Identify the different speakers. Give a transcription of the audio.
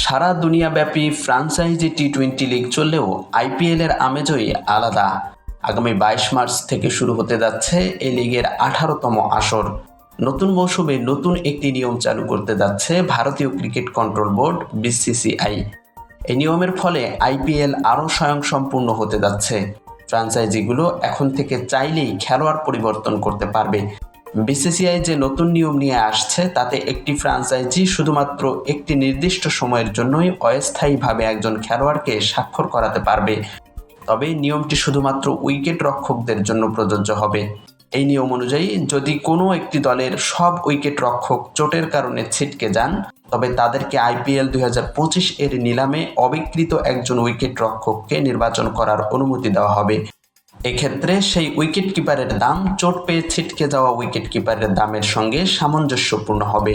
Speaker 1: সারা দুনিয়াব্যাপী franchise টি-20 league চললেও আইপিএলের আমেজই আলাদা। আগামী 22 মার্চ থেকে শুরু হতে যাচ্ছে এই লিগের 18তম আসর। নতুন মৌসুমে নতুন একটি নিয়ম চালু করতে যাচ্ছে ভারতীয় ক্রিকেট কন্ট্রোল বোর্ড বিসিসিআই। এই নিয়মের ফলে আইপিএল আরও স্বয়ংসম্পূর্ণ হতে যাচ্ছে। ফ্র্যাঞ্চাইজিগুলো এখন থেকে চাইলেই খেলোয়াড় পরিবর্তন করতে পারবে। বিসিসিআই যে নতুন নিয়ম নিয়ে আসছে তাতে একটি ফ্র্যাঞ্চাইজি শুধুমাত্র একটি নির্দিষ্ট সময়ের জন্যই অস্থায়ীভাবে একজন খেলোয়াড়কে স্বাক্ষর করাতে পারবে। তবে নিয়মটি শুধুমাত্র উইকেট রক্ষকদের জন্য প্রযোজ্য হবে। এই নিয়ম অনুযায়ী যদি কোনো একটি দলের সব উইকেট রক্ষক চোটের কারণে ছিটকে যান, তবে তাদেরকে আইপিএল 2025 এর নিলামে অবিকৃত একজন উইকেট রক্ষককে নির্বাচন করার অনুমতি দেওয়া হবে। এক্ষেত্রে সেই উইকেট কিপারের দাম চোট পেয়ে ছিটকে যাওয়া উইকেট কিপারের দামের সঙ্গে সামঞ্জস্যপূর্ণ হবে।